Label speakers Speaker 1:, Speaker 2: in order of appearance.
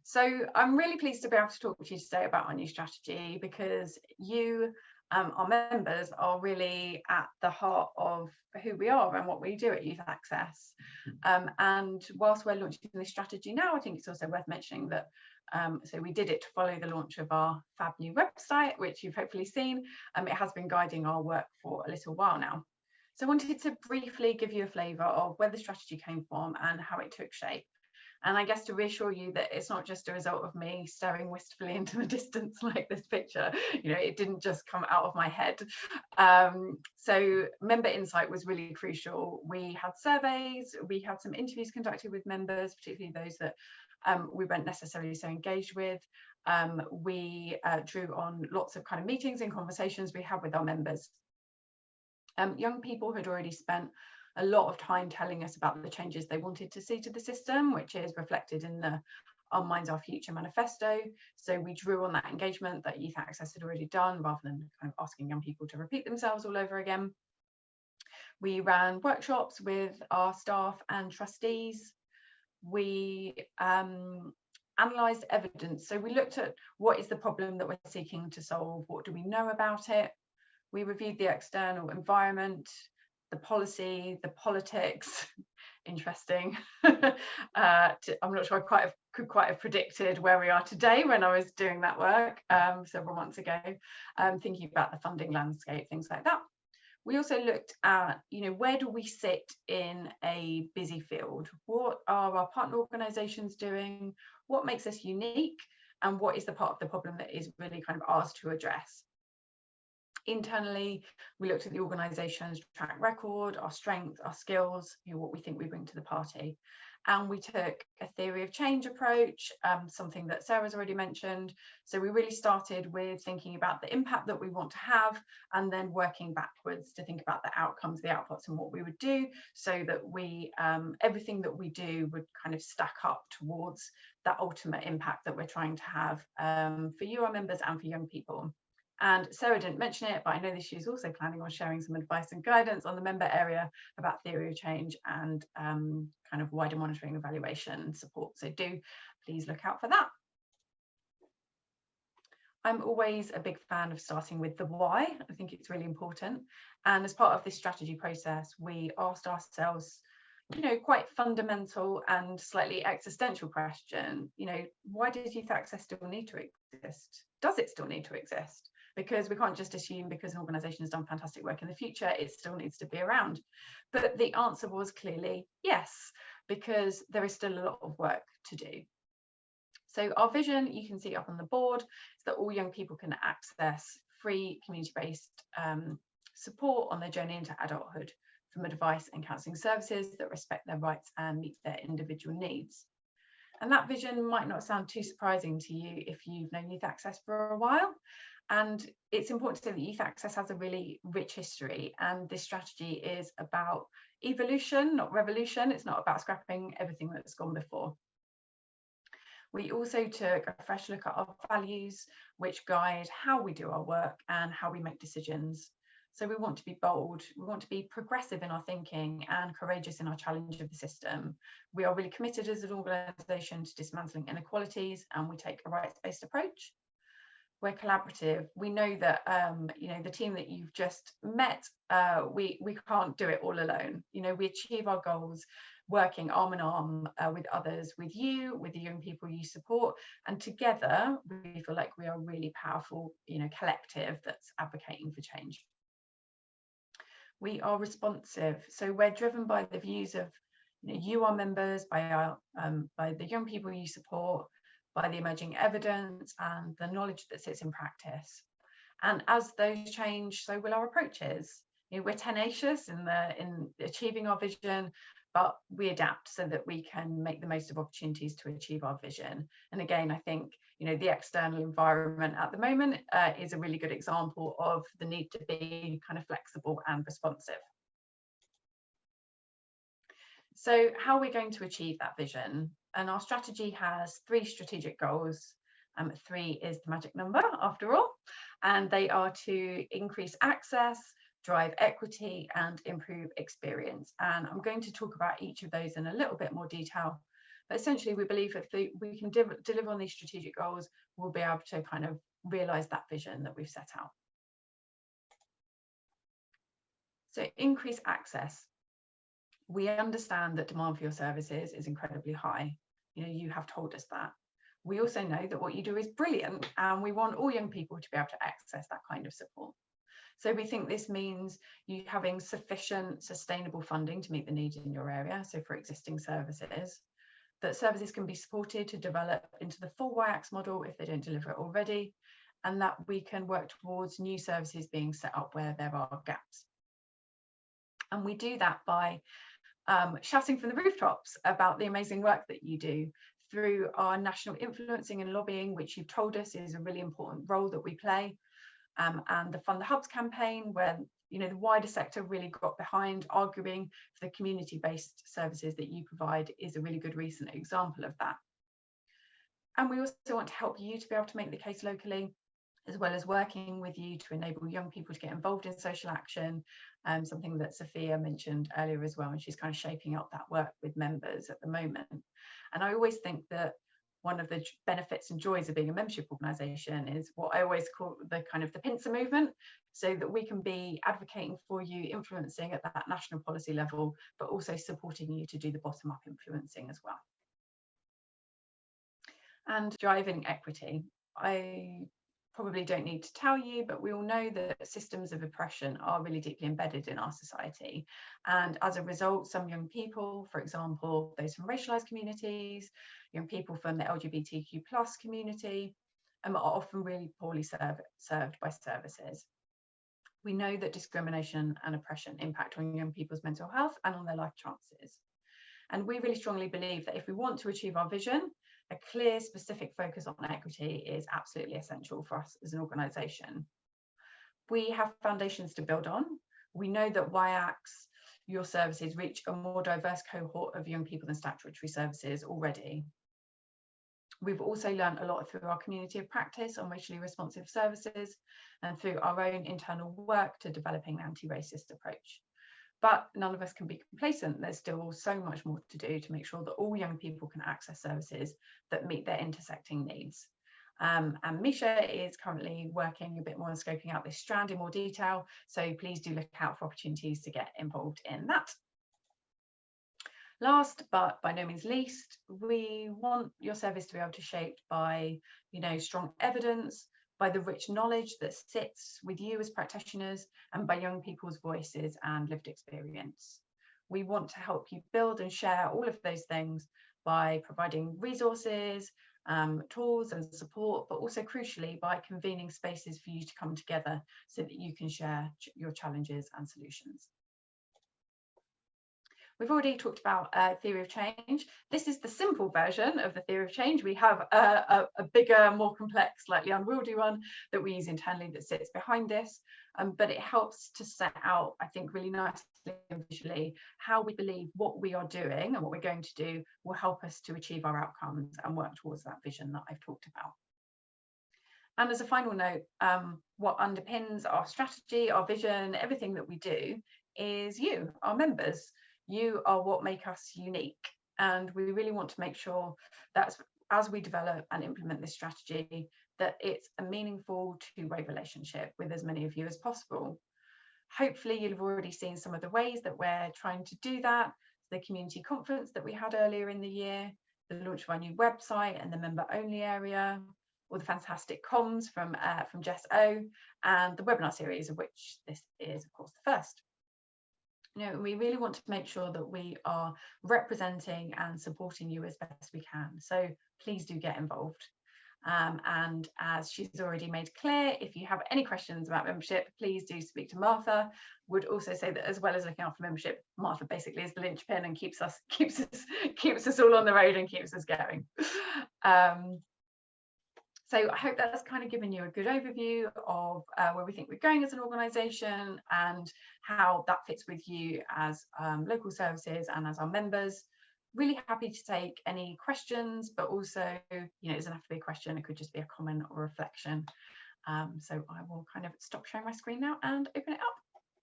Speaker 1: So I'm really pleased to be able to talk to you today about our new strategy, because you, our members, are really at the heart of who we are and what we do at Youth Access. And whilst we're launching this strategy now, I think it's also worth mentioning that so we did it to follow the launch of our fab new website, which you've hopefully seen. It has been guiding our work for a little while now. So I wanted to briefly give you a flavour of where the strategy came from and how it took shape. And I guess to reassure you that it's not just a result of me staring wistfully into the distance like this picture. It didn't just come out of my head. So member insight was really crucial. We had surveys, we had some interviews conducted with members, particularly those that we weren't necessarily so engaged with. We drew on lots of kind of meetings and conversations we had with our members. Young people had already spent a lot of time telling us about the changes they wanted to see to the system, which is reflected in the Our Minds, Our Future manifesto. So we drew on that engagement that Youth Access had already done, rather than kind of asking young people to repeat themselves all over again. We ran workshops with our staff and trustees. We analysed evidence. So we looked at what is the problem that we're seeking to solve, what do we know about it. We reviewed the external environment, the policy, the politics. Interesting. I'm not sure I could quite have predicted where we are today when I was doing that work several months ago, thinking about the funding landscape, things like that. We also looked at, where do we sit in a busy field? What are our partner organisations doing? What makes us unique? And what is the part of the problem that is really kind of ours to address? Internally, we looked at the organisation's track record, our strengths, our skills, what we think we bring to the party. And we took a theory of change approach, something that Sarah's already mentioned. So we really started with thinking about the impact that we want to have, and then working backwards to think about the outcomes, the outputs, and what we would do, so that we everything that we do would kind of stack up towards that ultimate impact that we're trying to have for you, our members, and for young people. And Sarah didn't mention it, but I know that she's also planning on sharing some advice and guidance on the member area about theory of change and kind of wider monitoring, evaluation, and support. So do please look out for that. I'm always a big fan of starting with the why. I think it's really important. And as part of this strategy process, we asked ourselves, quite fundamental and slightly existential question, why does Youth Access still need to exist? Does it still need to exist? Because we can't just assume because an organisation has done fantastic work in the future, it still needs to be around. But the answer was clearly yes, because there is still a lot of work to do. So our vision, you can see up on the board, is that all young people can access free community-based support on their journey into adulthood, from advice and counselling services that respect their rights and meet their individual needs. And that vision might not sound too surprising to you if you've known Youth Access for a while. And it's important to say that Youth Access has a really rich history, and this strategy is about evolution, not revolution. It's not about scrapping everything that's gone before. We also took a fresh look at our values, which guide how we do our work and how we make decisions. So we want to be bold, we want to be progressive in our thinking and courageous in our challenge of the system. We are really committed as an organisation to dismantling inequalities, and we take a rights-based approach. We're collaborative. We know that the team that you've just met, we can't do it all alone. We achieve our goals working arm in arm with others, with you, with the young people you support, and together we feel like we are a really powerful, collective that's advocating for change. We are responsive, so we're driven by the views of you, our members, by the young people you support, by the emerging evidence and the knowledge that sits in practice. And as those change, so will our approaches. We're tenacious in achieving our vision, but we adapt so that we can make the most of opportunities to achieve our vision. And again, I think the external environment at the moment is a really good example of the need to be kind of flexible and responsive. So how are we going to achieve that vision? And our strategy has 3 strategic goals. 3 is the magic number after all, and they are to increase access, drive equity, and improve experience. And I'm going to talk about each of those in a little bit more detail But essentially, we believe if we can deliver on these strategic goals, we'll be able to kind of realise that vision that we've set out. So increase access. We understand that demand for your services is incredibly high. You know, you have told us that. We also know that what you do is brilliant, and we want all young people to be able to access that kind of support. So we think this means you having sufficient sustainable funding to meet the needs in your area. So for existing services, that services can be supported to develop into the full YACS model if they don't deliver it already, and that we can work towards new services being set up where there are gaps. And we do that by shouting from the rooftops about the amazing work that you do through our national influencing and lobbying, which you've told us is a really important role that we play, and the Fund the Hubs campaign, where the wider sector really got behind arguing for the community-based services that you provide, is a really good recent example of that. And we also want to help you to be able to make the case locally, as well as working with you to enable young people to get involved in social action, something that Sophia mentioned earlier as well, and she's kind of shaping up that work with members at the moment. And I always think that one of the benefits and joys of being a membership organisation is what I always call the kind of the pincer movement, so that we can be advocating for you, influencing at that national policy level, but also supporting you to do the bottom-up influencing as well. And driving equity. I probably don't need to tell you, but we all know that systems of oppression are really deeply embedded in our society. And as a result, some young people, for example, those from racialized communities, young people from the LGBTQ+ community, are often really poorly served by services. We know that discrimination and oppression impact on young people's mental health and on their life chances. And we really strongly believe that if we want to achieve our vision, a clear, specific focus on equity is absolutely essential for us as an organisation. We have foundations to build on. We know that YACS, your services, reach a more diverse cohort of young people than statutory services already. We've also learned a lot through our community of practice on racially responsive services and through our own internal work to developing an anti-racist approach. But none of us can be complacent. There's still so much more to do to make sure that all young people can access services that meet their intersecting needs. And Misha is currently working a bit more on scoping out this strand in more detail. So please do look out for opportunities to get involved in that. Last, but by no means least, we want your service to be able to be shaped by, strong evidence, by the rich knowledge that sits with you as practitioners, and by young people's voices and lived experience. We want to help you build and share all of those things by providing resources, tools and support, but also crucially by convening spaces for you to come together so that you can share your challenges and solutions. We've already talked about theory of change. This is the simple version of the theory of change. We have a bigger, more complex, slightly unwieldy one that we use internally that sits behind this, but it helps to set out, I think, really nicely and visually how we believe what we are doing and what we're going to do will help us to achieve our outcomes and work towards that vision that I've talked about. And as a final note, what underpins our strategy, our vision, everything that we do is you, our members. You are what make us unique, and we really want to make sure that as we develop and implement this strategy, that it's a meaningful two-way relationship with as many of you as possible. Hopefully you'll have already seen some of the ways that we're trying to do that. The community conference that we had earlier in the year, the launch of our new website and the member-only area, or the fantastic comms from Jess O, and the webinar series, of which this is, of course, the first. We really want to make sure that we are representing and supporting you as best we can. So please do get involved. And as she's already made clear, if you have any questions about membership, please do speak to Martha. Would also say that as well as looking after membership, Martha basically is the linchpin and keeps us all on the road and keeps us going. So I hope that's kind of given you a good overview of where we think we're going as an organisation and how that fits with you as local services and as our members. Really happy to take any questions, but also, it doesn't have to be a question, it could just be a comment or reflection. So I will kind of stop sharing my screen now and open it up.